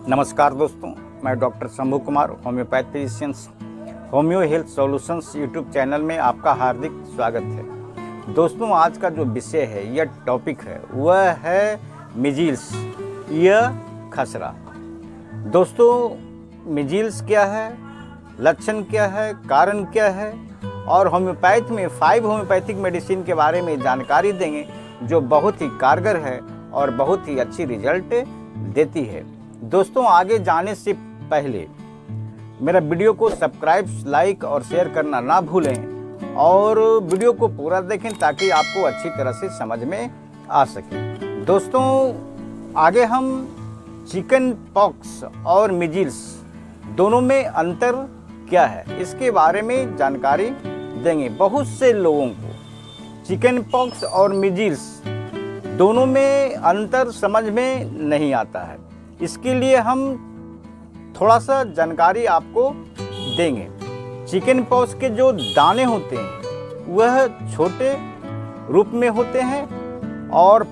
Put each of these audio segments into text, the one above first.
नमस्कार दोस्तों, मैं doctor Shambhu Kumar, homeopath physicians homeo health solutions YouTube channel में आपका हार्दिक स्वागत है। दोस्तों, आज का जो विषय है, यह टॉपिक है, वह है मिजील्स या खसरा। दोस्तों, मिजील्स क्या है, लक्षण क्या है, कारण क्या है, और होम्योपैथ में 5 होम्योपैथिक मेडिसिन के बारे में जानकारी देंगे जो बहुत ही कारगर है और बहुत ही अच्छी रिजल्ट देती है। दोस्तों, आगे जाने से पहले मेरा वीडियो को सब्सक्राइब, लाइक और शेयर करना ना भूलें और वीडियो को पूरा देखें ताकि आपको अच्छी तरह से समझ में आ सके। दोस्तों, आगे हम चिकन पॉक्स और मिजील्स दोनों में अंतर क्या है, इसके बारे में जानकारी देंगे। बहुत से लोगों को चिकन पॉक्स और मिजील्स दोनों में अंतर समझ में नहीं आता है। इसके लिए हम थोड़ा सा जानकारी आपको देंगे। चिकन पॉक्स के जो दाने होते हैं वह छोटे रूप में होते हैं और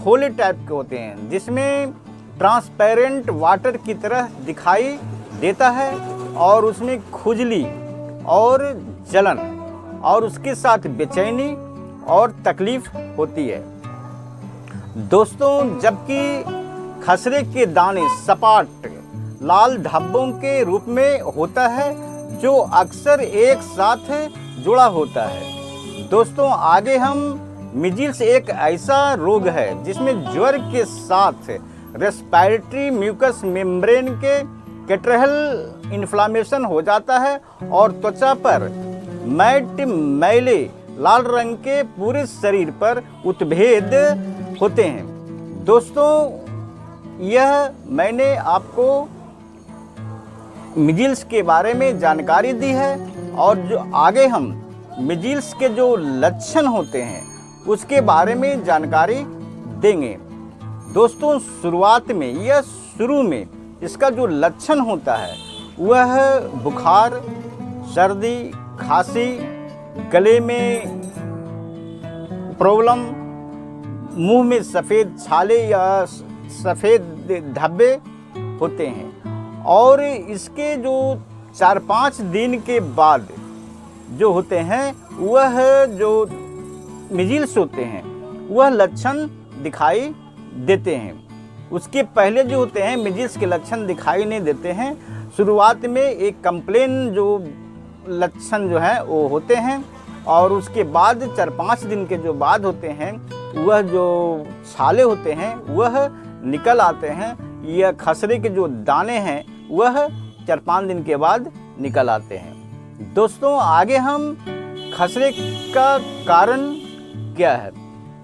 फोले टाइप के होते हैं, जिसमें ट्रांसपेरेंट वाटर की तरह दिखाई देता है और उसमें खुजली और जलन और उसके साथ बेचैनी और तकलीफ होती है। दोस्तों, जबकि खसरे के दाने सपाट लाल धब्बों के रूप में होता है जो अक्सर एक साथ जुड़ा होता है। दोस्तों, आगे हम मिजील्स एक ऐसा रोग है जिसमें ज्वर के साथ रेस्पिरेटरी म्यूकस मेम्ब्रेन के कैटरल इन्फ्लामेशन हो जाता है और त्वचा पर मैट मैले लाल रंग के पूरे शरीर पर उत्भेद होते हैं। दोस्तों, यह मैंने आपको मिजील्स के बारे में जानकारी दी है और जो आगे हम मिजील्स के जो लक्षण होते हैं उसके बारे में जानकारी देंगे। दोस्तों, शुरू में इसका जो लक्षण होता है वह बुखार, सर्दी, खांसी, गले में प्रॉब्लम, मुंह में सफ़ेद छाले या सफ़ेद धब्बे होते हैं और इसके जो 4-5 दिन के बाद जो होते हैं वह जो मिजील्स होते हैं वह लक्षण दिखाई देते हैं। उसके पहले जो होते हैं मिजील्स के लक्षण दिखाई नहीं देते हैं। शुरुआत में एक कंप्लेन जो लक्षण जो है वो होते हैं और उसके बाद 4-5 दिन के जो बाद होते हैं वह जो छाले होते हैं वह निकल आते हैं। यह खसरे के जो दाने हैं वह 4-5 दिन के बाद निकल आते हैं। दोस्तों, आगे हम खसरे का कारण क्या है।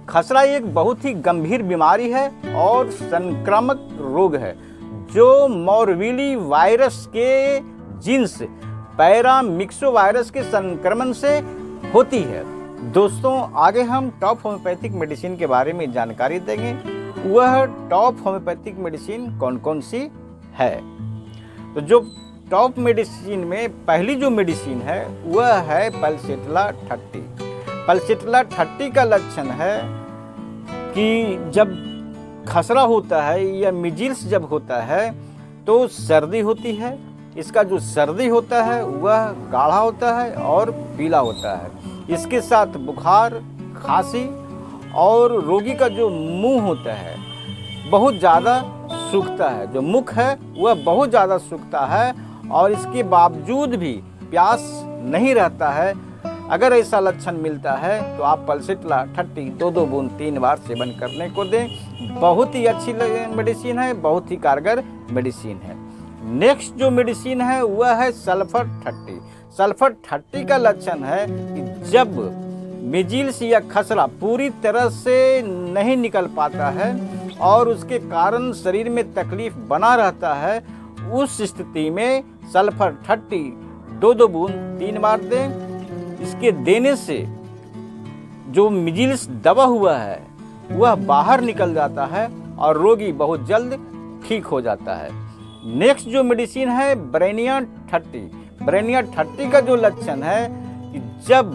खसरा एक बहुत ही गंभीर बीमारी है और संक्रामक रोग है जो मोरविली वायरस के जीन्स पैरामिक्सोवायरस के संक्रमण से होती है। दोस्तों, आगे हम टॉप होम्योपैथिक मेडिसिन के बारे में जानकारी देंगे। वह टॉप होम्योपैथिक मेडिसिन कौन कौन सी है। तो जो टॉप मेडिसिन में पहली जो मेडिसिन है वह है पल्सेट्ला 30। पल्सेट्ला 30 का लक्षण है कि जब खसरा होता है या मिजील्स जब होता है तो सर्दी होती है। इसका जो सर्दी होता है वह गाढ़ा होता है और पीला होता है। इसके साथ बुखार, खांसी और रोगी का जो मुंह होता है बहुत ज़्यादा सूखता है। जो मुख है वह बहुत ज़्यादा सूखता है और इसके बावजूद भी प्यास नहीं रहता है। अगर ऐसा लक्षण मिलता है तो आप पल्सेट्ला 30 2-2 बूंद 3 बार सेवन करने को दें। बहुत ही अच्छी मेडिसिन है, बहुत ही कारगर मेडिसिन है। नेक्स्ट जो मेडिसिन है वह है सल्फर 30। सल्फर 30 का लक्षण है कि जब मिजील्स या खसरा पूरी तरह से नहीं निकल पाता है और उसके कारण शरीर में तकलीफ बना रहता है, उस स्थिति में सल्फर 30 2-2 बूंद 3 बार दें। इसके देने से जो मिजील्स दबा हुआ है वह बाहर निकल जाता है और रोगी बहुत जल्द ठीक हो जाता है। नेक्स्ट जो मेडिसिन है ब्रेनिया 30। ब्रेनिया 30 का जो लक्षण है कि जब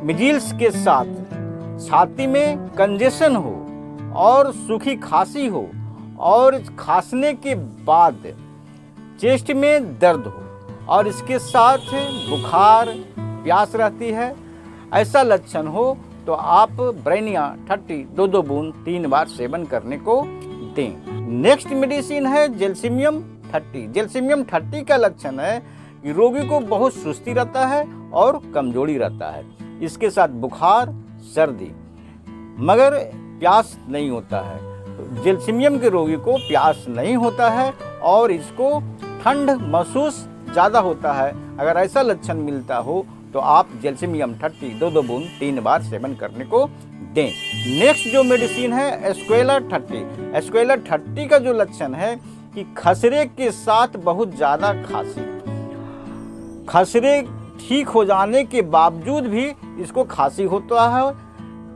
मिजील्स के साथ छाती में कंजेशन हो और सूखी खांसी हो और खांसने के बाद चेस्ट में दर्द हो और इसके साथ बुखार, प्यास रहती है, ऐसा लक्षण हो तो आप ब्रेनिया 30 2 बूंद 3 बार सेवन करने को दें। नेक्स्ट मेडिसिन है जेल्सिमियम 30। जेल्सिमियम 30 का लक्षण है कि रोगी को बहुत सुस्ती रहता है और कमजोरी रहता है। इसके साथ बुखार, सर्दी, मगर प्यास नहीं होता है। तो जेल्सिमियम के रोगी को प्यास नहीं होता है और इसको ठंड महसूस ज़्यादा होता है। अगर ऐसा लक्षण मिलता हो तो आप जेल्सिमियम 30 2 बूंद 3 बार सेवन करने को दें। नेक्स्ट जो मेडिसिन है एस्क्वेलर 30। एस्क्वेलर 30 का जो लक्षण है कि खसरे के साथ बहुत ज़्यादा खांसी, खसरे ठीक हो जाने के बावजूद भी इसको खांसी होता है।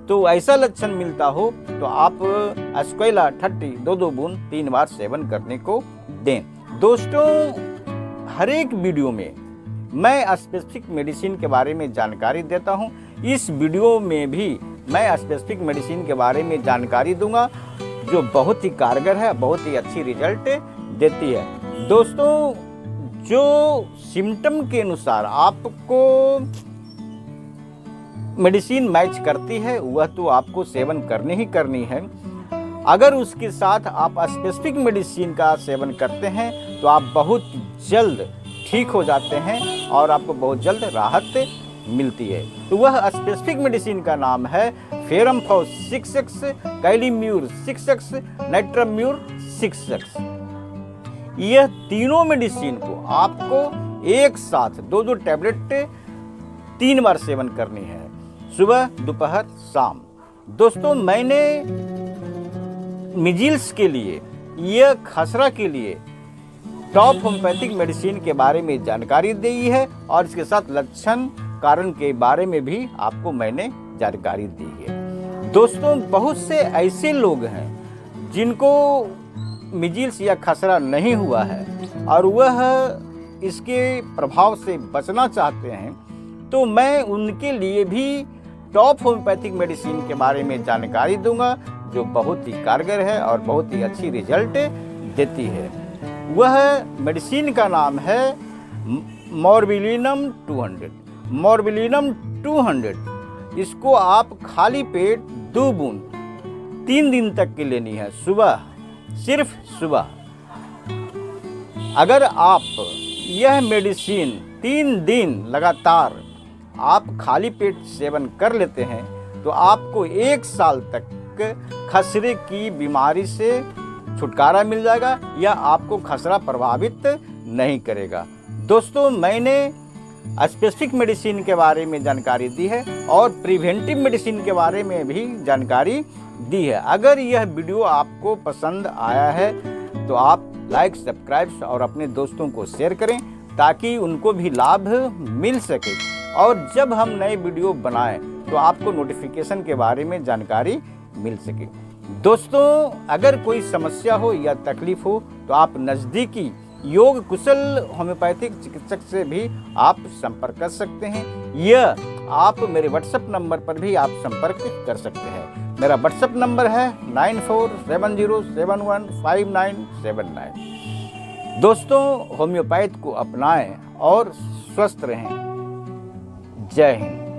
तो ऐसा लक्षण मिलता हो तो आप एस्क्वेलर 30 2 बूंद 3 बार सेवन करने को दें। दोस्तों, हर एक वीडियो में मैं स्पेसिफिक मेडिसिन के बारे में जानकारी देता हूं। इस वीडियो में भी मैं स्पेसिफिक मेडिसिन के बारे में जानकारी दूंगा जो बहुत ही कारगर है, बहुत ही अच्छी रिजल्ट देती है। दोस्तों, जो सिम्टम के अनुसार आपको मेडिसिन मैच करती है वह तो आपको सेवन करनी ही करनी है। अगर उसके साथ आप स्पेसिफिक मेडिसिन का सेवन करते हैं तो आप बहुत जल्द ठीक हो जाते हैं और आपको बहुत जल्द राहत मिलती है। तो वह स्पेसिफिक मेडिसिन का नाम है फेरमफॉस 6X, कैलीम्यूर 6X, नाइट्राम्यूर 6X। यह तीनों मेडिसिन को आपको एक साथ 2 टैबलेट 3 बार सेवन करनी है, सुबह, दोपहर, शाम। दोस्तों, मैंने मिजिल्स के लिए, यह खसरा के लिए टॉप होम्योपैथिक मेडिसिन के बारे में जानकारी दी है और इसके साथ लक्षण, कारण के बारे में भी आपको मैंने जानकारी दी है। दोस्तों, बहुत से ऐसे लोग हैं जिनको मिजिल्स या खसरा नहीं हुआ है और वह इसके प्रभाव से बचना चाहते हैं, तो मैं उनके लिए भी टॉप होम्योपैथिक मेडिसिन के बारे में जानकारी दूंगा जो बहुत ही कारगर है और बहुत ही अच्छी रिजल्ट देती है। वह मेडिसिन का नाम है मॉर्बिलिनम 200। मॉर्बिलिनम 200 इसको आप खाली पेट 2 बूंद 3 दिन तक की लेनी है, सुबह, सिर्फ सुबह। अगर आप यह मेडिसिन 3 दिन लगातार आप खाली पेट सेवन कर लेते हैं तो आपको 1 साल तक खसरे की बीमारी से छुटकारा मिल जाएगा या आपको खसरा प्रभावित नहीं करेगा। दोस्तों, मैंने स्पेसिफिक मेडिसिन के बारे में जानकारी दी है और प्रिवेंटिव मेडिसिन के बारे में भी जानकारी दी है। अगर यह वीडियो आपको पसंद आया है तो आप लाइक, सब्सक्राइब और अपने दोस्तों को शेयर करें ताकि उनको भी लाभ मिल सके और जब हम नए वीडियो बनाएं तो आपको नोटिफिकेशन के बारे में जानकारी मिल सके। दोस्तों, अगर कोई समस्या हो या तकलीफ हो तो आप नज़दीकी योग कुशल होम्योपैथिक चिकित्सक से भी आप संपर्क कर सकते हैं या आप मेरे व्हाट्सएप नंबर पर भी आप संपर्क कर सकते हैं। मेरा व्हाट्सएप नंबर है 9470715979। दोस्तों, होम्योपैथ को अपनाएं और स्वस्थ रहें। जय हिंद।